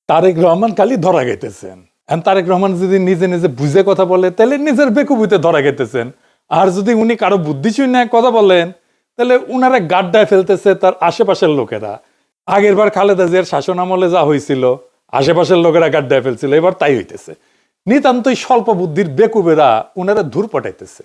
তারেক রহমান খালি ধরা গেতেছেন। তারেক রহমান যদি নিজে নিজে বুঝে কথা বলে তাহলে নিজের বেকুবিতে ধরা গেতেছেন, আর যদি উনি কারো বুদ্ধি শূন্য কথা বলেন তাহলে উনারা গাড্ডায় ফেলতেছে তার আশেপাশের লোকেরা। আগের বার খালেদা জিয়ার শাসন আমলে যা হয়েছিল, আশেপাশের লোকেরা গাড্ডায় ফেলছিল, এবার তাই হইতেছে। নিতান্তই স্বল্প বুদ্ধির বেকুবেরা উনারা ধূর পটাইতেছে।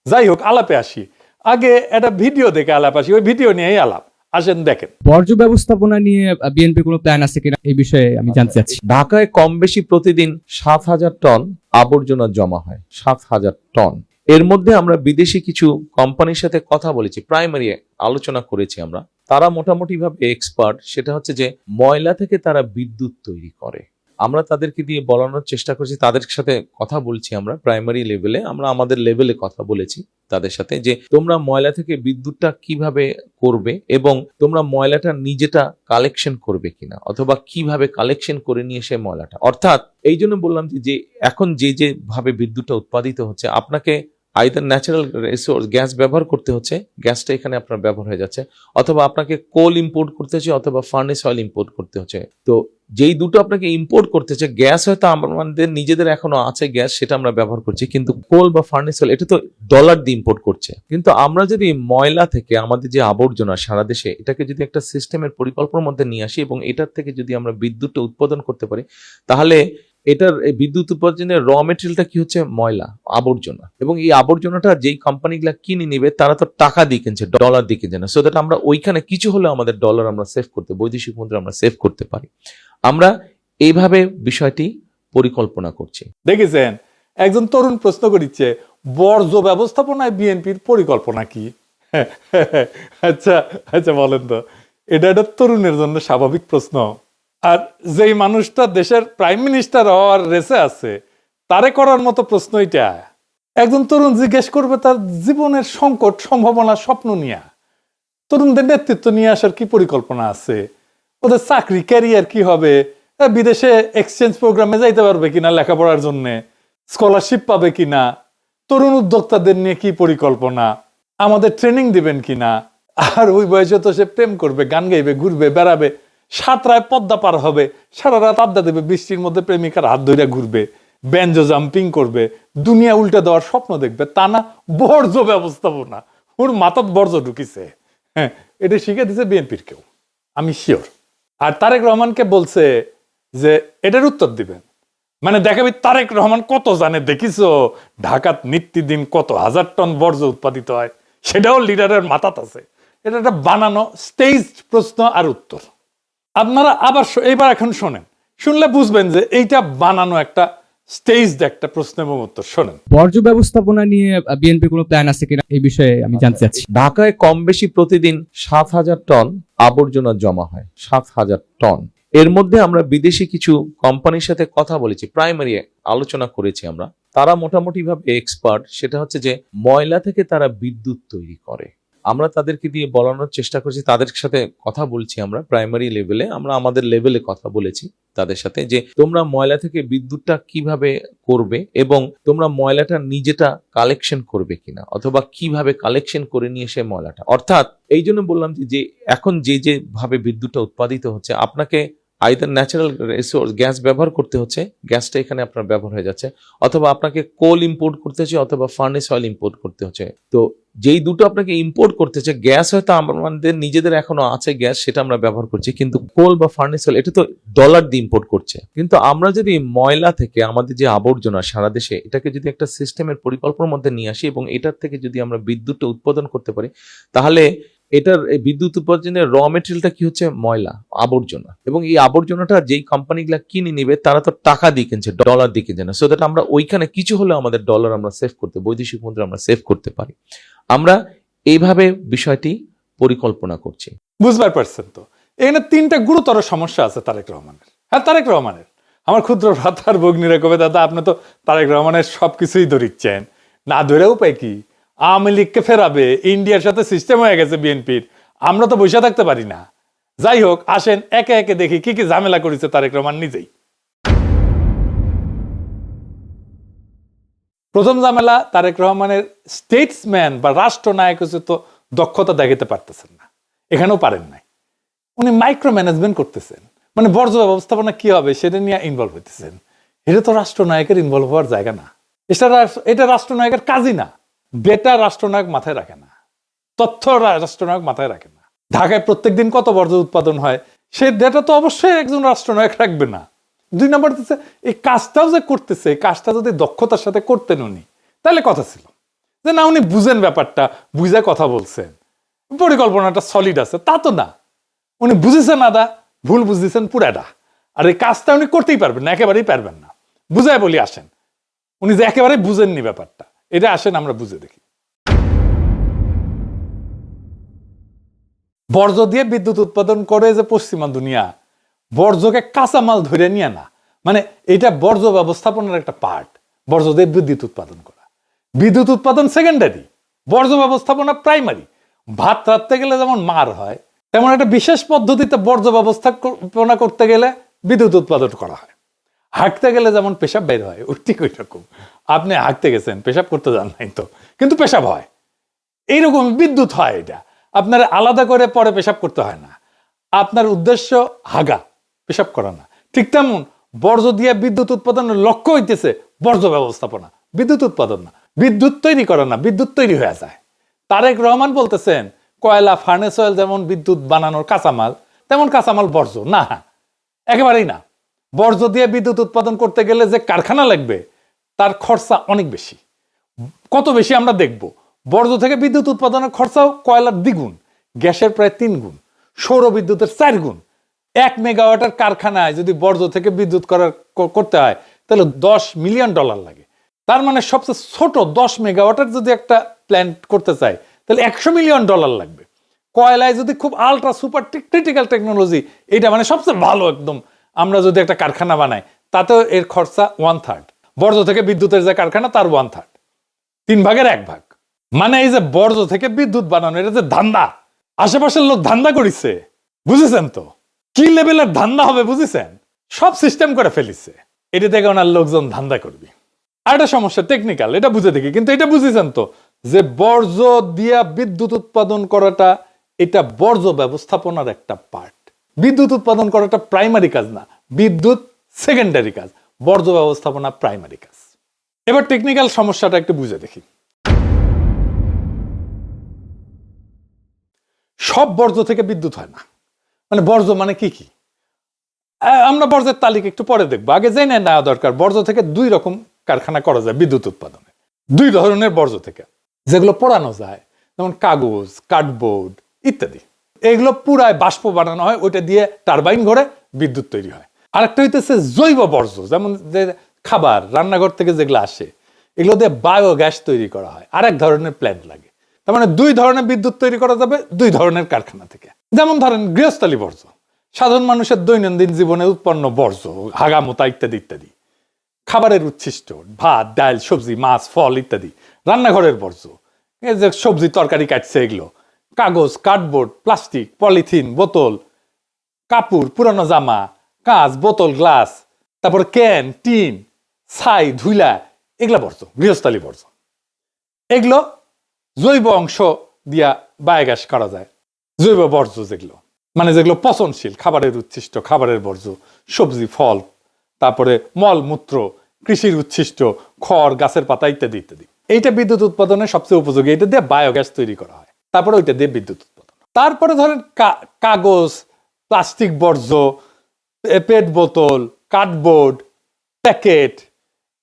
যাই হোক, আলাপে আসি। আগে একটা ভিডিও দেখে আলাপ আসি, ওই ভিডিও নিয়েই আলাপ। আসেন দেখেন। বর্জ্য ব্যবস্থাপনা নিয়ে বিএনপির কোনো প্ল্যান আছে কিনা এই বিষয়ে আমি জানতে চাচ্ছি। ঢাকায় কম বেশি প্রতিদিন 7,000 টন আবর্জনা জমা হয়, 7,000 টন। এর মধ্যে আমরা বিদেশি কিছু কোম্পানির সাথে কথা বলেছি, প্রাইমারি আলোচনা করেছি আমরা। তারা মোটামুটি ভাবে এক্সপার্ট, সেটা হচ্ছে যে ময়লা থেকে তারা বিদ্যুৎ তৈরি করে। আমরা তাদেরকে দিয়ে বলানোর চেষ্টা করছি, তাদের সাথে কথা বলছি আমরা প্রাইমারি লেভেলে, আমরা আমাদের লেভেলে কথা বলেছি তাদের সাথে যে তোমরা ময়লা থেকে বিদ্যুৎটা কিভাবে করবে এবং তোমরা ময়লাটা নিজেটা কালেকশন করবে কিনা, অথবা কিভাবে কালেকশন করে নিয়ে এসে ময়লাটা, অর্থাৎ এই জন্য বললাম যে এখন যে ভাবে বিদ্যুৎটা উৎপাদিত হচ্ছে, আপনাকে আইদার ন্যাচারাল রিসোর্স গ্যাস ব্যবহার করতে হচ্ছে, গ্যাসটা এখানে আপনার ব্যবহার হয়ে যাচ্ছে, অথবা আপনাকে কোল ইম্পোর্ট করতে হচ্ছে, অথবা ফার্নেস অয়েল ইম্পোর্ট করতে হচ্ছে। তো যেই দুটো আপনাকে ইম্পোর্ট করতে হচ্ছে, গ্যাস হয়তো আমাদের নিজেদের এখনো আছে গ্যাস, সেটা আমরা ব্যবহার করছি, কিন্তু কোল বা ফার্নেস অয়েল এটা তো ডলার দিয়ে ইম্পোর্ট করছে। কিন্তু আমরা যদি ময়লা থেকে আমাদের যে আবর্জনা সারা দেশে, এটাকে যদি একটা সিস্টেমের পরিকল্পনার মধ্যে নিয়ে আসি এবং এটার থেকে যদি আমরা বিদ্যুৎটা উৎপাদন করতে পারি, তাহলে এটার বিদ্যুৎ উৎপাদনের র মেটেরিয়ালটা কি হচ্ছে? ময়লা, আবর্জনা। এবং এই আবর্জনাটা যেই কোম্পানিগুলা কিনে নিবে তারা তো টাকা দিয়ে কিনছে, ডলার দিয়ে কিনছে না। সো দ্যাট আমরা ওইখানে কিছু হলে আমাদের ডলার আমরা সেভ করতে, বৈদেশিক মুদ্রা আমরা সেভ করতে পারি। আমরা এইভাবে বিষয়টি পরিকল্পনা করছি। দেখেছেন, একজন তরুণ প্রশ্ন করিচ্ছে বর্জ্য ব্যবস্থাপনায় বিএনপির পরিকল্পনা কি? আচ্ছা আচ্ছা, বলেন তো, এটা একটা তরুণের জন্য স্বাভাবিক প্রশ্ন। আর যেই মানুষটা দেশের প্রাইম মিনিস্টার হওয়ার রেসে আছে, তারে করার মতো প্রশ্ন এটা। একজন তরুণ জিজ্ঞেস করবে তার জীবনের সংকট, সম্ভাবনা, স্বপ্ন নিয়ে। তরুণদের নেতৃত্ব নিয়ে আসার কি পরিকল্পনা আছে, ওদের চাকরি ক্যারিয়ার কি হবে, বিদেশে এক্সচেঞ্জ প্রোগ্রামে যাইতে পারবে কিনা লেখাপড়ার জন্য, স্কলারশিপ পাবে কিনা, তরুণ উদ্যোক্তাদের নিয়ে কি পরিকল্পনা, আমাদের ট্রেনিং দিবেন কিনা। আর ওই বয়সে তো সে প্রেম করবে, গান গাইবে, ঘুরবে, বেড়াবে, সাঁতরায় পদ্মা পার হবে, সারা রাত আড্ডা দেবে, বৃষ্টির মধ্যে প্রেমিকার হাত ধরে ঘুরবে, ব্যাঞ্জো জাম্পিং করবে, দুনিয়া উল্টে দেওয়ার স্বপ্ন দেখবে। তা না বর্জ্য ব্যবস্থাপনা, ওর মাথাত বর্জ্য ঢুকিছে। হ্যাঁ, এটা শিখে দিছে বিএনপির কেউ, আমি শিওর। আর তারেক রহমানকে বলছে যে এটার উত্তর দিবেন, মানে দেখাবি তারেক রহমান কত জানে। দেখিছো ঢাকাত নিত্যদিন কত হাজার টন বর্জ্য উৎপাদিত হয়, সেটাও লিডারের মাথাত আছে। এটা একটা বানানো স্টেজ প্রশ্ন আর উত্তর। আপনারা আবার এইবার এখন শোনেন, শুনলে বুঝবেন যে এইটা বানানো একটা স্টেজড একটা প্রশ্ন এবং উত্তর। শোনেন। বর্জ্য ব্যবস্থাপনা নিয়ে বিএনপির কোনো প্ল্যান আছে কিনা এই বিষয়ে আমি জানতে চাচ্ছি। ঢাকায় কম বেশি প্রতিদিন 7,000 টন আবর্জনা জমা হয়, 7,000 টন। এর মধ্যে আমরা বিদেশি কিছু কোম্পানির সাথে কথা বলেছি, প্রাইমারি আলোচনা করেছি আমরা। তারা মোটামুটি ভাবে এক্সপার্ট, সেটা হচ্ছে যে ময়লা থেকে তারা বিদ্যুৎ তৈরি করে। আমরা তাদেরকে দিয়ে বলানোর চেষ্টা করছি, তাদের সাথে কথা বলছি আমরা প্রাইমারি লেভেলে, আমরা আমাদের লেভেলে কথা বলেছি তাদের সাথে যে তোমরা ময়লা থেকে বিদ্যুৎটা কিভাবে করবে এবং তোমরা ময়লাটা নিজেটা কালেকশন করবে কিনা, অথবা কিভাবে কালেকশন করে নিয়ে এসে ময়লাটা, অর্থাৎ এই জন্য বললাম যে এখন যে ভাবে বিদ্যুৎটা উৎপাদিত হচ্ছে, আপনাকে আইদার ন্যাচারাল রিসোর্স গ্যাস ব্যবহার করতে হচ্ছে, গ্যাসটা এখানে আপনার ব্যবহার হয়ে যাচ্ছে, অথবা আপনাকে কোল ইম্পোর্ট করতে হচ্ছে, অথবা ফার্নেস অয়েল ইম্পোর্ট করতে হচ্ছে। তো যেই দুটো আপনাকে ইম্পোর্ট করতে হচ্ছে, গ্যাস হয়তো আমাদের নিজেদের এখনো আছে গ্যাস, সেটা আমরা ব্যবহার করছি, কিন্তু কোল বা ফার্নেস অয়েল এটা তো ডলার দিয়ে ইম্পোর্ট করছে। কিন্তু আমরা যদি ময়লা থেকে আমাদের যে আবর্জনা সারা দেশে, এটাকে যদি একটা সিস্টেমের পরিকল্পনার মধ্যে নিয়ে আসি এবং এটার থেকে যদি আমরা বিদ্যুৎটা উৎপাদন করতে পারি, তাহলে এটার বিদ্যুৎ উৎপাদনের র মেটেরিয়ালটা কি হচ্ছে? ময়লা, আবর্জনা। এবং এই আবর্জনাটা যেই কোম্পানিগুলা কিনে নিবে তারা তো টাকা দিয়ে কিনছে, ডলার দিয়ে কিনছে না। সো দ্যাট আমরা ওইখানে কিছু হলে আমাদের ডলার আমরা সেভ করতে, বৈদেশিক মুদ্রা আমরা সেভ করতে পারি। আমরা এইভাবে বিষয়টি পরিকল্পনা করছি। বুঝবার পারছেন তো, এখানে তিনটা গুরুতর সমস্যা আছে তারেক রহমানের। হ্যাঁ, তারেক রহমানের। আমার ক্ষুদ্র ভ্রাতার ভগ্নীরা কবে, দাদা আপনি তো তারেক রহমানের সবকিছুই ধরিচ্ছেন, না ধরে উপায় কি? আওয়ামী লীগকে ফেরাবে, ইন্ডিয়ার সাথে সিস্টেম হয়ে গেছে বিএনপির, আমরা তো বসে থাকতে পারি না। যাই হোক, আসেন একে একে দেখি কি কি ঝামেলা করেছে তারেক রহমান নিজেই। প্রথম ঝামেলা, তারেক রহমানের স্টেটসম্যান বা রাষ্ট্রনায়ক হচ্ছে তো দক্ষতা দেখাতে পারতেছেন না, এখানেও পারেন নাই। উনি মাইক্রো ম্যানেজমেন্ট করতেছেন, মানে বর্জ্য ব্যবস্থাপনা কি হবে সেটা নিয়ে ইনভলভ হইতেছেন। এটা তো রাষ্ট্রনায়কের ইনভলভ হওয়ার জায়গা না, এটা রাষ্ট্রনায়কের কাজই না। ডেটা রাষ্ট্রনায়ক মাথায় রাখে না, তথ্য রাষ্ট্রনায়ক মাথায় রাখে না। ঢাকায় প্রত্যেকদিন কত বর্জ্য উৎপাদন হয় সে ডেটা তো অবশ্যই একজন রাষ্ট্রনায়ক রাখবে না। 2 নম্বর হচ্ছে এই কাজটাও যে করতেছে, এই কাজটা যদি দক্ষতার সাথে করতেন উনি, তাহলে কথা ছিল যে না উনি বুঝেন ব্যাপারটা, বুঝে কথা বলছেন, পরিকল্পনাটা সলিড আছে। তা তো না, উনি বুঝেছেন আদা, ভুল বুঝতেছেন পুরাটা। আর এই কাজটা উনি করতেই পারবেন না, একেবারেই পারবেন না। বুঝায় বলি আসেন, উনি যে একেবারেই বুঝেননি ব্যাপারটা, এটা আসেন আমরা বুঝে দেখি। বর্জ্য দিয়ে বিদ্যুৎ উৎপাদন করে যে পশ্চিমা দুনিয়া, বর্জ্যকে কাঁচামাল ধরে নিয়ে না, মানে এটা বর্জ্য ব্যবস্থাপনার একটা পার্ট। বর্জ্য দিয়ে বিদ্যুৎ উৎপাদন করা, বিদ্যুৎ উৎপাদন সেকেন্ডারি, বর্জ্য ব্যবস্থাপনা প্রাইমারি। ভাত রাখতে গেলে যেমন মার হয়, তেমন একটা বিশেষ পদ্ধতিতে বর্জ্য ব্যবস্থাপনা করতে গেলে বিদ্যুৎ উৎপাদন করা হয়। হাঁটতে গেলে যেমন পেশাব বের হয়, ওই ঠিক ওই রকম। আপনি হাঁটতে গেছেন, পেশাব করতে যান নাই তো, কিন্তু পেশাব হয়। এইরকম বিদ্যুৎ হয়। এটা আপনার আলাদা করে পরে পেশাব করতে হয় না, আপনার উদ্দেশ্য হাগা, পেশাব করা না। ঠিক তেমন বর্জ্য দিয়ে বিদ্যুৎ উৎপাদনের লক্ষ্য হইতেছে বর্জ্য ব্যবস্থাপনা, বিদ্যুৎ উৎপাদন না। বিদ্যুৎ তৈরি করা না, বিদ্যুৎ তৈরি হয়ে যায়। তারেক রহমান বলতেছেন কয়লা, ফার্নেস অয়েল যেমন বিদ্যুৎ বানানোর কাঁচামাল, তেমন কাঁচামাল বর্জ্য না, একেবারেই না। বর্জ্য দিয়ে বিদ্যুৎ উৎপাদন করতে গেলে যে কারখানা লাগবে তার খরচা অনেক বেশি। কত বেশি আমরা দেখব। বর্জ্য থেকে বিদ্যুৎ উৎপাদনের খরচাও কয়লার 2 গুণ, গ্যাসের প্রায় 3 গুণ, সৌর বিদ্যুতের 4 গুণ। 1 মেগাওয়াটের কারখানায় যদি বর্জ্য থেকে বিদ্যুৎ করতে হয় তাহলে $10 মিলিয়ন লাগে। তার মানে সবচেয়ে ছোট 10 মেগাওয়াটের যদি একটা প্ল্যান্ট করতে চাই তাহলে $100 মিলিয়ন লাগবে। কয়লায় যদি খুব আলট্রা সুপার ক্রিটিক্যাল টেকনোলজি, এটা মানে সবচেয়ে ভালো একদম, আমরা যদি একটা কারখানা বানাই তাতেও এর খরচা 1/3। বর্জ্য থেকে বিদ্যুতের যে কারখানা তার 1/3, 3 ভাগের 1 ভাগ। মানে এই যে বর্জ্য থেকে বিদ্যুৎ বানানো, এটা যে ধান্দা, আশেপাশের লোক ধান্দা করিছে, বুঝেছেন তো কি লেভেলের ধান্দা হবে, বুঝেছেন? সব সিস্টেম করে ফেলিছে, এটা থেকে ওনার লোকজন ধান্দা করবি। আর একটা সমস্যা টেকনিক্যাল, এটা বুঝে দেখি, কিন্তু এটা বুঝেছেন তো যে বর্জ্য দিয়া বিদ্যুৎ উৎপাদন করাটা এটা বর্জ্য ব্যবস্থাপনার একটা পার্ট। বিদ্যুৎ উৎপাদন করাটা প্রাইমারি কাজ না, বিদ্যুৎ সেকেন্ডারি কাজ, বর্জ্য ব্যবস্থাপনা প্রাইমারি কাজ। এবার টেকনিক্যাল সমস্যাটা একটু বুঝে দেখি। সব বর্জ্য থেকে বিদ্যুৎ হয় না। মানে বর্জ্য মানে কি কি, আমরা বর্জ্যের তালিকা একটু পরে দেখবো, আগে জেনে নেওয়া দরকার। বর্জ্য থেকে 2 রকম কারখানা করা যায় বিদ্যুৎ উৎপাদনে। 2 ধরনের বর্জ্য থেকে, যেগুলো পোড়ানো যায়, যেমন কাগজ, কার্ডবোর্ড ইত্যাদি। এগুলো পুরায় বাষ্প বানানো হয়, ওইটা দিয়ে টারবাইন ঘোরে বিদ্যুৎ তৈরি হয়। আরেকটা হইতেছে জৈব বর্জ্য, যেমন যে খাবার রান্নাঘর থেকে যেগুলো আসে, এগুলো দিয়ে বায়োগ্যাস তৈরি করা হয়, আরেক ধরনের প্ল্যান্ট লাগে। তার মানে 2 ধরনের বিদ্যুৎ তৈরি করা যাবে 2 ধরনের কারখানা থেকে। যেমন ধরেন গৃহস্থালী বর্জ্য, সাধারণ মানুষের দৈনন্দিন জীবনে উৎপন্ন বর্জ্য, হাগামোতা ইত্যাদি ইত্যাদি। খাবারের উচ্ছিষ্ট, ভাত, ডাল, সবজি, মাছ, ফল ইত্যাদি। রান্নাঘরের বর্জ্য, এই যে সবজি তরকারি কাটছে এগুলো। কাগজ, কার্ডবোর্ড, প্লাস্টিক, পলিথিন, বোতল, কাপড়, পুরানো জামা, কাঁচ, বোতল, গ্লাস, তারপর ক্যান, টিন, ছাই, ধুলা, এগুলো বর্জ্য, গৃহস্থালী বর্জ্য। এগুলো জৈব অংশ দিয়া বায়োগ্যাস করা যায়। জৈব বর্জ্য যেগুলো, মানে যেগুলো পচনশীল, খাবারের উচ্ছিষ্ট, খাবারের বর্জ্য, সবজি, ফল, তারপরে মল মূত্র, কৃষির উচ্ছিষ্ট, খড়, গাছের পাতা ইত্যাদি ইত্যাদি। এইটা বিদ্যুৎ উৎপাদনের সবচেয়ে উপযোগী, এটা দিয়ে বায়োগ্যাস তৈরি করা হয়, তারপরে ওইটা দিয়ে বিদ্যুৎ উৎপাদন। তারপরে ধরেন কাগজ, প্লাস্টিক বর্জ্য, পেট বোতল, কার্ডবোর্ড, প্যাকেট,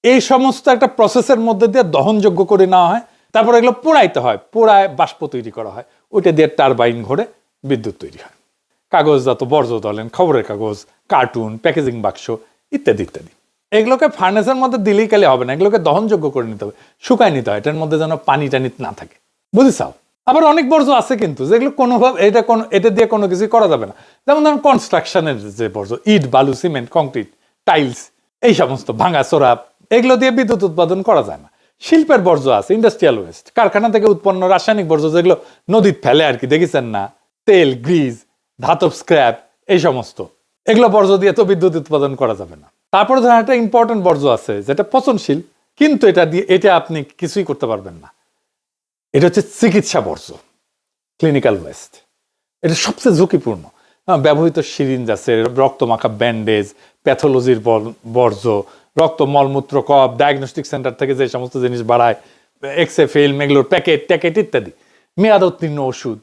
এই সমস্ত একটা প্রসেসের মধ্যে দিয়ে দহনযোগ্য করে নেওয়া হয়, তারপরে এগুলো পোড়াইতে হয়, পোড়ায় বাষ্প তৈরি করা হয়, ওইটা দিয়ে টারবাইন ঘোরে বিদ্যুৎ তৈরি হয়। কাগজজাত বর্জ্য ধরেন খবরের কাগজ, কার্টুন, প্যাকেজিং বাক্স ইত্যাদি ইত্যাদি। এগুলোকে ফার্নেসের মধ্যে দিলেই কালে হবে না, এগুলোকে দহনযোগ্য করে নিতে হবে, শুকায় নিতে হয়, এটার মধ্যে যেন পানি টানি না থাকে, বুঝেছাও? আবার অনেক বর্জ্য আছে কিন্তু যেগুলো কোনোভাবে এটা দিয়ে কোনো কিছু করা যাবে না। যেমন ধরুন কনস্ট্রাকশনের যে বর্জ্য, ইট, বালু, সিমেন্ট, কংক্রিট, টাইলস, এই সমস্ত ভাঙা চোরা, এগুলো দিয়ে বিদ্যুৎ উৎপাদন করা যায় না। শিল্পের বর্জ্য আছে, ইন্ডাস্ট্রিয়াল ওয়েস্ট, কারখানা থেকে উৎপন্ন রাসায়নিক বর্জ্য, যেগুলো নদীর ফেলে আর কি, দেখেছেন না, তেল, গ্রিজ, ধাতব স্ক্র্যাপ, এই সমস্ত, এগুলো বর্জ্য দিয়ে তো বিদ্যুৎ উৎপাদন করা যাবে না। তারপরে ধরেন একটা ইম্পর্টেন্ট বর্জ্য আছে যেটা পচনশীল, কিন্তু এটা আপনি কিছুই করতে পারবেন না, এটা হচ্ছে চিকিৎসা বর্জ্য, ক্লিনিক্যাল ওয়েস্ট। এটা সবচেয়ে ঝুঁকিপূর্ণ। ব্যবহৃত সিরিঞ্জ আছে, রক্তমাখা ব্যান্ডেজ, প্যাথোলজির বর্জ্য, রক্ত মলমূত্র কপ, ডায়াগনস্টিক সেন্টার থেকে যে সমস্ত জিনিস বাড়ায়, এক্সে ফিল্ম, এগুলোর প্যাকেট ইত্যাদি, মেয়াদ উত্তীর্ণ ওষুধ,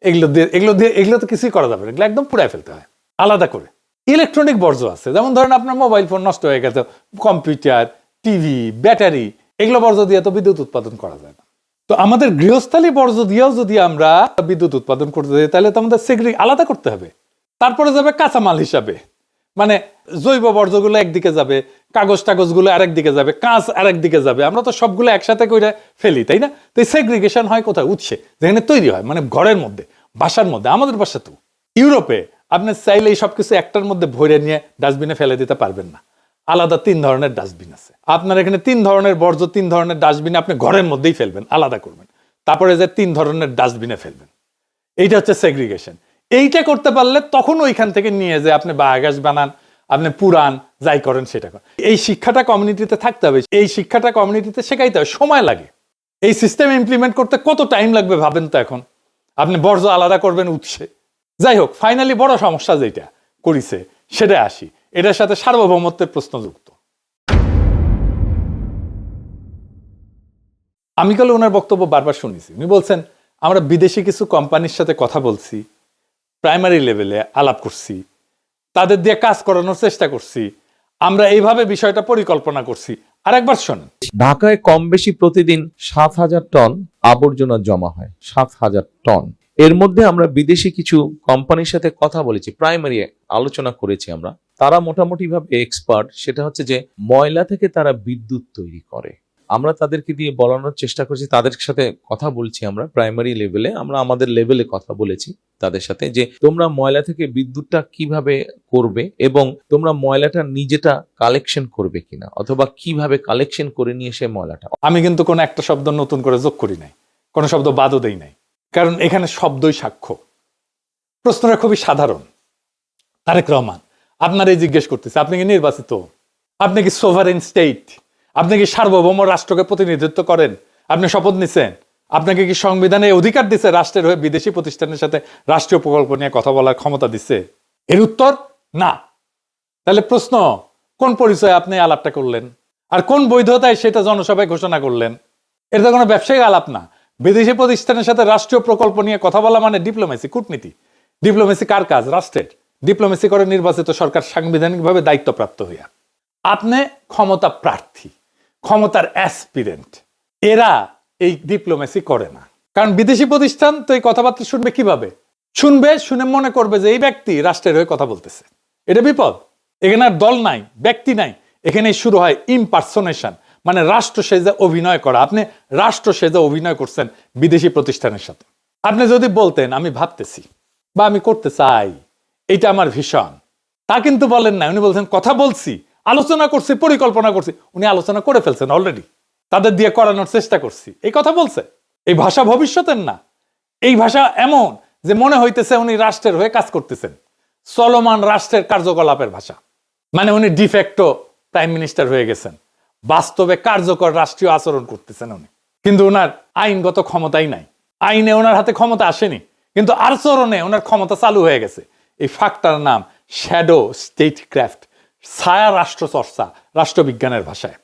এগুলো তো কিছুই করা যাবে না, এগুলো একদম পুড়ায় ফেলতে হয় আলাদা করে। ইলেকট্রনিক বর্জ্য আছে, যেমন ধরেন আপনার মোবাইল ফোন নষ্ট হয়ে গেছে, কম্পিউটার, টিভি, ব্যাটারি, এগুলো বর্জ্য দিয়ে তো বিদ্যুৎ উৎপাদন করা যায় না। তো আমাদের গৃহস্থালী বর্জ্য দিয়েও যদি আমরা বিদ্যুৎ উৎপাদন করতে যাই, তাহলে তো আমাদের আলাদা করতে হবে। তারপরে যাবে কাঁচামাল হিসাবে, মানে জৈব বর্জ্যগুলো একদিকে যাবে, কাগজগুলো আরেক দিকে যাবে, কাঁচ আরেক দিকে যাবে, আমরা তো সবগুলো একসাথে করে ফেলি, তাই না? তো সেগ্রিগেশন হয় কোথায়? উৎসে, যেখানে তৈরি হয়, মানে ঘরের মধ্যে, বাসার মধ্যে। আমাদের বাসা তো ইউরোপে আপনি চাইলে এই সবকিছু একটার মধ্যে ভরে নিয়ে ডাস্টবিনে ফেলে দিতে পারবেন না, আলাদা 3 ধরনের ডাস্টবিন আছে। আপনার এখানে 3 ধরনের বর্জ্য 3 ধরনের ডাস্টবিনে আপনি ঘরের মধ্যেই ফেলবেন, আলাদা করবেন, তারপরে যে 3 ধরনের ডাস্টবিনে ফেলবেন। এইটা হচ্ছে সেগ্রিগেশন। এইটা করতে পারলে তখন ওইখান থেকে নিয়ে যে আপনি বায়োগ্যাস বানান, আপনি পুরান, যাই করেন সেটা করেন। এই শিক্ষাটা কমিউনিটিতে থাকতে হবে, এই শিক্ষাটা কমিউনিটিতে শেখাইতে হবে, সময় লাগে। এই সিস্টেম ইমপ্লিমেন্ট করতে কত টাইম লাগবে ভাবেন তো। এখন আপনি বর্জ্য আলাদা করবেন উৎসে। যাই হোক, ফাইনালি বড় সমস্যা যেটা করিছে সেটা আসি, এটার সাথে সার্বভৌমত্বের প্রশ্ন যুক্ত। আমি কালে ওনার বক্তব্য বারবার শুনেছি, উনি বলছেন আমরা বিদেশি কিছু কোম্পানির সাথে কথা বলছি, প্রাইমারি লেভেলে আলাপ করছি, তাদের দিয়ে কাজ করানোর চেষ্টা করছি, আমরা এইভাবে বিষয়টা পরিকল্পনা করছি। আর একবার শোনেন, ঢাকায় কম বেশি প্রতিদিন 7,000 টন আবর্জনা জমা হয়, 7,000 টন। এর মধ্যে আমরা বিদেশি কিছু কোম্পানির সাথে কথা বলেছি, প্রাইমারি আলোচনা করেছি আমরা। তারা মোটামুটি ভাবে এক্সপার্ট, সেটা হচ্ছে যে ময়লা থেকে তারা বিদ্যুৎ তৈরি করে। আমরা তাদেরকে দিয়ে বলানোর চেষ্টা করছি, তাদের সাথে কথা বলছি আমরা প্রাইমারি লেভেলে, আমরা আমাদের লেভেলে কথা বলেছি তাদের সাথে, যে তোমরা ময়লা থেকে বিদ্যুৎটা কিভাবে করবে এবং তোমরা ময়লাটা নিজেটা কালেকশন করবে কিনা, অথবা কিভাবে কালেকশন করে নিয়ে সে ময়লাটা। আমি কিন্তু কোনো একটা শব্দ নতুন করে যোগ করি নাই, কোনো শব্দ বাদও দেই নাই, কারণ এখানে শব্দই সাক্ষ্য। প্রশ্নটা খুবই সাধারণ। তারেক রহমান আপনারাই জিজ্ঞেস করতেছে, আপনি কি নির্বাচিত? আপনি কি সোভারেন স্টেট? আপনি কি সার্বভৌম রাষ্ট্রকে প্রতিনিধিত্ব করেন? আপনি শপথ নিছেন? আপনাকে কি সংবিধানে অধিকার দিছে রাষ্ট্রের হয়ে বিদেশি প্রতিষ্ঠানের সাথে রাষ্ট্রীয় প্রকল্প নিয়ে কথা বলার ক্ষমতা দিছে? এর উত্তর না। তাহলে প্রশ্ন, কোন পরিচয়ে আপনি আলাপটা করলেন, আর কোন বৈধতায় সেটা জনসভায় ঘোষণা করলেন? এটা তো কোনো ব্যবসায়িক আলাপ না। বিদেশি প্রতিষ্ঠানের সাথে রাষ্ট্রীয় প্রকল্প নিয়ে কথা বলা মানে ডিপ্লোমেসি, কূটনীতি। ডিপ্লোমেসি কার কাজ? রাষ্ট্রের। ডিপ্লোমেসি করে নির্বাচিত সরকার সাংবিধানিকভাবে দায়িত্বপ্রাপ্ত হইয়া। আপনি ক্ষমতা প্রার্থী, ক্ষমতার অ্যাসপিরেন্ট, এরা এই ডিপ্লোমেসি করে না। কারণ বিদেশি প্রতিষ্ঠান তো এই কথাবার্তা শুনবে কিভাবে? শুনে মনে করবে যে এই ব্যক্তি রাষ্ট্রের হয়ে কথা বলতেছে। এটা বিপদ। এখানে আর দল নাই, ব্যক্তি নাই, এখানে শুরু হয় ইমপারসোনেশন, মানে রাষ্ট্র সেজে অভিনয় করা। আপনি রাষ্ট্র সেজে অভিনয় করছেন বিদেশি প্রতিষ্ঠানের সাথে। আপনি যদি বলতেন আমি ভাবতেছি বা আমি করতে চাই, এটা আমার ভীষণ, তা কিন্তু বলেন না। উনি বলছেন কথা বলছি, আলোচনা করছি, পরিকল্পনা করছি। উনি আলোচনা করে ফেলছেন অলরেডি, তাদের দিয়ে করানোর চেষ্টা করছি, এই কথা বলছে। এই ভাষা ভবিষ্যতের না, এই ভাষা এমন যে মনে হইতেছে উনি রাষ্ট্রের হয়ে কাজ করতেছেন, চলমান রাষ্ট্রের কার্যকলাপের ভাষা। মানে উনি ডিফেক্টো প্রাইম মিনিস্টার হয়ে গেছেন, বাস্তবে কার্যকর রাষ্ট্রীয় আচরণ করতেছেন উনি। কিন্তু ওনার আইনগত ক্ষমতাই নাই, আইনে ওনার হাতে ক্ষমতা আসেনি, কিন্তু আচরণে ওনার ক্ষমতা চালু হয়ে গেছে। এই ফাঁকটার নাম শ্যাডো স্টেট ক্রাফট, ছায়া রাষ্ট্র চর্চা, রাষ্ট্রবিজ্ঞানের ভাষায়।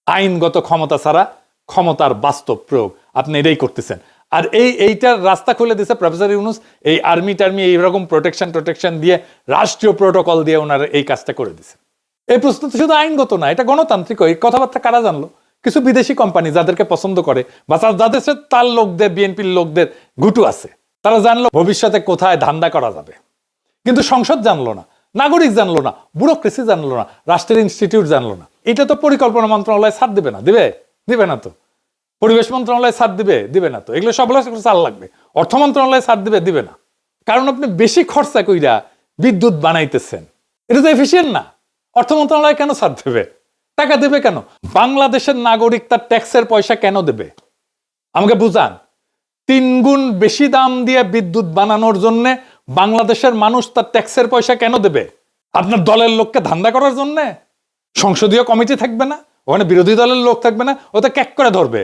আইনগত ক্ষমতা ছাড়া ক্ষমতার বাস্তব প্রয়োগ, আপনি এটাই করতেছেন। আর এইটার রাস্তা খুলে দিয়েছে প্রফেসর ইউনূস। এই আর্মি টার্মি এইরকম প্রোটেকশন দিয়ে, রাষ্ট্রীয় প্রোটোকল দিয়ে ওনারা এই কাজটা করে দিছে। এই প্রশ্ন তো শুধু আইনগত না, এটা গণতান্ত্রিক। এই কথাবার্তা কারা জানলো? কিছু বিদেশি কোম্পানি যাদেরকে পছন্দ করে বা যাদের সাথে তার লোকদের, বিএনপির লোকদের গুটু আছে, তারা জানলো ভবিষ্যতে কোথায় ধান্দা করা যাবে। কিন্তু সংসদ জানলো না, নাগরিক জানলো না, ব্যুরোক্রেসি জানলো না, রাষ্ট্রের ইনস্টিটিউট জানলো না। এটা তো পরিকল্পনা মন্ত্রণালয় ছাড় দিবে না, দিবে না তো। পরিবেশ মন্ত্রণালয় ছাড় দিবে না তো। এগুলো সবগুলো চাল লাগবে। অর্থ মন্ত্রণালয় ছাড় দিবে না। কারণ আপনি বেশি খরচা কইরা বিদ্যুৎ বানাইতেছেন, এটা তো এফিসিয়েন্ট না। অর্থ মন্ত্রণালয় কেন ছাড় দেবে? টাকা দেবে কেন? বাংলাদেশের নাগরিক তার ট্যাক্সের পয়সা কেন দেবে? আমাকে বুঝান। 3 গুণ বেশি দাম দিয়ে বিদ্যুৎ বানানোর জন্য বাংলাদেশের মানুষ তার ট্যাক্সের পয়সা কেন দেবে? আপনার দলের লোককে ধান্দা করার জন্য? সংসদীয় কমিটি থাকবে না, ওখানে বিরোধী দলের লোক থাকবে না, ওটা ক্যাক করে ধরবে।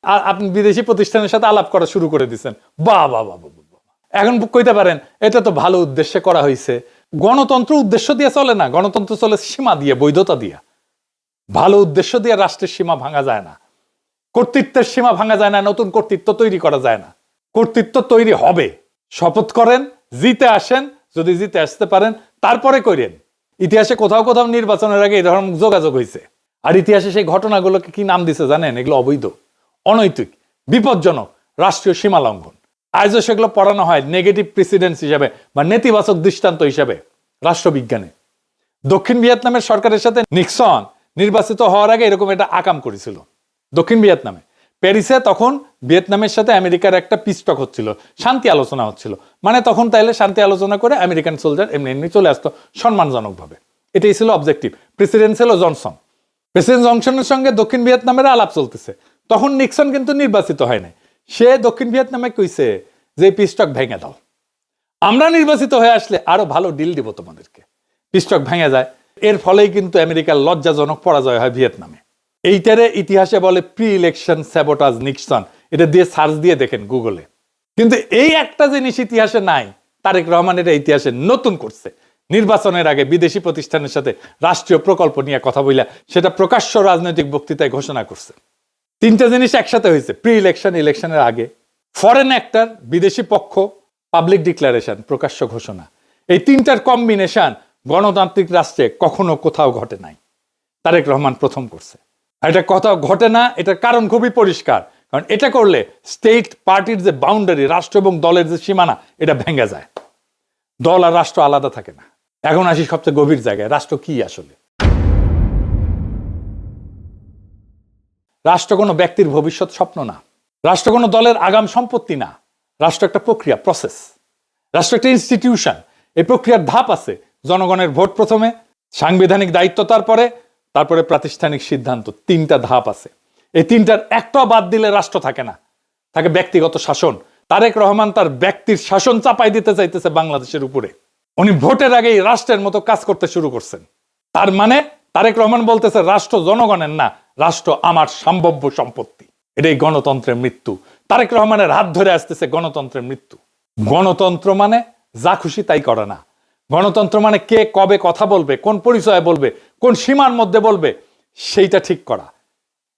আর আপনি বিদেশি প্রতিষ্ঠানের সাথে আলাপ করা শুরু করে দিচ্ছেন। বাহ, এখন কইতে পারেন এটা তো ভালো উদ্দেশ্যে করা হয়েছে। গণতন্ত্র উদ্দেশ্য দিয়ে চলে না, গণতন্ত্র চলে সীমা দিয়ে, বৈধতা দিয়ে। ভালো উদ্দেশ্য দিয়ে রাষ্ট্রের সীমা ভাঙা যায় না, কর্তৃত্বের সীমা ভাঙা যায় না, নতুন কর্তৃত্ব তৈরি করা যায় না। কর্তৃত্ব তৈরি হবে, শপথ করেন, জিতে আসেন, যদি জিতে আসতে পারেন তারপরে করেন। ইতিহাসে কোথাও কোথাও নির্বাচনের আগে এই ধরনের যোগাযোগ হয়েছে, আর ইতিহাসে সেই ঘটনাগুলোকে কি নাম দিছে জানেন? এগুলো অবৈধ, অনৈতিক, বিপজ্জনক, রাষ্ট্রীয় সীমা লঙ্ঘন। আজও সেগুলো পড়ানো হয় নেগেটিভ প্রেসিডেন্স হিসাবে বা নেতিবাচক দৃষ্টান্ত হিসাবে রাষ্ট্রবিজ্ঞানে। দক্ষিণ ভিয়েতনামের সরকারের সাথে নিক্সন নির্বাচিত হওয়ার আগে এরকম একটা আকাম করেছিল দক্ষিণ ভিয়েতনামে, প্যারিসে। তখন ভিয়েতনামের সাথে আমেরিকার একটা পিস টক হচ্ছিল, শান্তি আলোচনা হচ্ছিল। মানে তখন তাইলে শান্তি আলোচনা করে আমেরিকান সোলজার এমনি এমনি চলে আসতো সম্মানজনকভাবে। এটাই ছিল অবজেক্টিভ। প্রেসিডেন্ট ছিল জনসন। প্রেসিডেন্ট জনসনের সঙ্গে দক্ষিণ ভিয়েতনামের আলাপ চলতেছে। তখন নিক্সন কিন্তু নির্বাচিত হয় নাই। সে দক্ষিণ ভিয়েতনামে কইছে যে পিস টক ভেঙে দাও, আমরা নির্বাচিত হয়ে আসলে আরো ভালো ডিল দিব তোমাদেরকে। পিস টক ভেঙে যায়। এর ফলেই কিন্তু আমেরিকার লজ্জাজনক পরাজয় হয় ভিয়েতনামে। এইটারে ইতিহাসে বলে প্রি ইলেকশন স্যাবোটাজ নিক্সন। এটা দিয়ে সার্চ দিয়ে দেখেন গুগলে। কিন্তু এই একটা জিনিস ইতিহাসে নাই, তারেক রহমান এটা ইতিহাসে নতুন করছে। নির্বাচনের আগে বিদেশি প্রতিষ্ঠানের সাথে রাষ্ট্রীয় প্রকল্প নিয়ে কথা বইলা সেটা প্রকাশ্য রাজনৈতিক বক্তৃতায় ঘোষণা করছে। তিনটা জিনিস একসাথে হয়েছে, প্রি ইলেকশন, ইলেকশনের আগে, ফরেন অ্যাক্টর, বিদেশি পক্ষ, পাবলিক ডিক্লারেশন, প্রকাশ্য ঘোষণা। এই তিনটার কম্বিনেশন গণতান্ত্রিক রাষ্ট্রে কখনো কোথাও ঘটে নাই, তারেক রহমান প্রথম করছে। আর এটা কোথাও ঘটে না, এটার কারণ খুবই পরিষ্কার। কারণ এটা করলে স্টেট পার্টির যে বাউন্ডারি, রাষ্ট্র এবং দলের যে সীমানা, এটা ভেঙে যায়। দল আর রাষ্ট্র আলাদা থাকে না। এখন আসি সবচেয়ে গভীর জায়গায়, রাষ্ট্র কি আসলে? রাষ্ট্র কোনো ব্যক্তির ভবিষ্যৎ স্বপ্ন না, রাষ্ট্র কোনো দলের আগাম সম্পত্তি না। রাষ্ট্র একটা প্রক্রিয়া, প্রসেস। রাষ্ট্র একটা ইনস্টিটিউশন। এই প্রক্রিয়ার ধাপ আছে। জনগণের ভোট প্রথমে, সাংবিধানিক দায়িত্ব তারপরে প্রাতিষ্ঠানিক সিদ্ধান্ত। তিনটা ধাপ আছে। এই তিনটার একটা বাদ দিলে রাষ্ট্র থাকে না, থাকে ব্যক্তিগত শাসন। তারেক রহমান তার ব্যক্তির শাসন চাপাই দিতে চাইতেছে বাংলাদেশের উপরে। উনি ভোটের আগেই রাষ্ট্রের মতো কাজ করতে শুরু করছেন। তার মানে তারেক রহমান বলতেছে রাষ্ট্র জনগণের না, রাষ্ট্র আমার সম্ভাব্য সম্পত্তি। এটাই গণতন্ত্রের মৃত্যু। তারেক রহমানের হাত ধরে আসতেছে গণতন্ত্রের মৃত্যু। গণতন্ত্র মানে যা খুশি তাই করা না। গণতন্ত্র মানে কে কবে কথা বলবে, কোন পরিচয়ে বলবে, কোন সীমার মধ্যে বলবে, সেইটা ঠিক করা।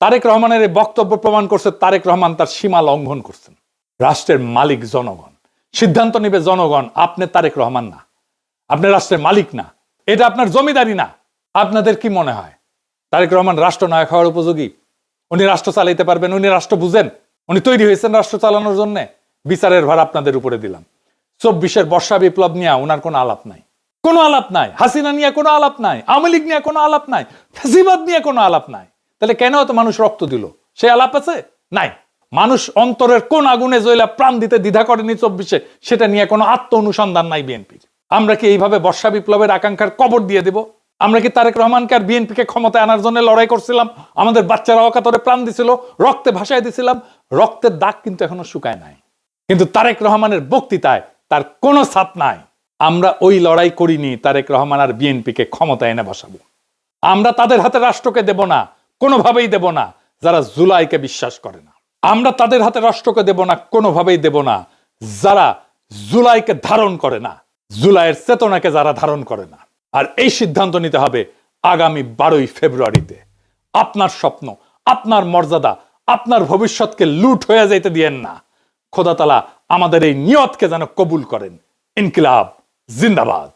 তারেক রহমানের এই বক্তব্য প্রমাণ করছে তারেক রহমান তার সীমা লঙ্ঘন করছেন। রাষ্ট্রের মালিক জনগণ, সিদ্ধান্ত নিবে জনগণ। আপনি তারেক রহমান না, আপনি রাষ্ট্রের মালিক না, এটা আপনার জমিদারি না। আপনাদের কি মনে হয় তারেক রহমান রাষ্ট্রনায়ক হওয়ার উপযোগী? উনি রাষ্ট্র চালাইতে পারবেন? উনি রাষ্ট্র বুঝেন? উনি তৈরি হয়েছেন রাষ্ট্র চালানোর জন্য? বিচারের ভার আপনাদের উপরে দিলাম। 24-এর বর্ষা বিপ্লব নিয়ে ওনার কোনো আলাপ নাই, কোনো আলাপ নাই। হাসিনা নিয়ে কোনো আলাপ নাই, আওয়ামী লীগ নিয়ে কোনো আলাপ নাই, ফ্যাসিবাদ নিয়ে কোনো আলাপ নাই। তাহলে কেন এত মানুষ রক্ত দিল? সে আলাপ আছে? নাই। মানুষ অন্তরের কোন আগুনে জ্বলা প্রাণ দিতে দ্বিধা করেনি 24-এ, সেটা নিয়ে কোনো আত্ম অনুসন্ধান নাই বিএনপির। আমরা কি এইভাবে বর্ষা বিপ্লবের আকাঙ্ক্ষার কবর দিয়ে দেব? আমরা কি তারেক রহমানকে আর বিএনপিকে ক্ষমতায় আনার জন্য লড়াই করছিলাম? আমাদের বাচ্চারা অকাতরে প্রাণ দিছিল, রক্তে ভাসায় দিছিলাম। রক্তের দাগ কিন্তু এখনো শুকায় নাই। কিন্তু তারেক রহমানের বক্তৃতায় তার কোনো ছাপ নাই। আমরা ওই লড়াই করিনি তারেক রহমান আর বিএনপিকে ক্ষমতায় এনে বসাবো। আমরা তাদের হাতে রাষ্ট্রকে দেব না, কোনোভাবেই দেব না যারা জুলাইকে বিশ্বাস করে না। আমরা তাদের হাতে রাষ্ট্রকে দেব না, কোনোভাবেই দেব না যারা জুলাইকে ধারণ করে না, জুলাইয়ের চেতনাকে যারা ধারণ করে না। আর এই সিদ্ধান্ত নিতে হবে আগামী 12ই ফেব্রুয়ারিতে। আপনার স্বপ্ন, আপনার মর্যাদা, আপনার ভবিষ্যৎকে লুট হয়ে যাইতে দিয়েন না। খোদা তাআলা আমাদের এই নিয়তকে যেন কবুল করেন। ইনকিলাব জিন্দাবাদ।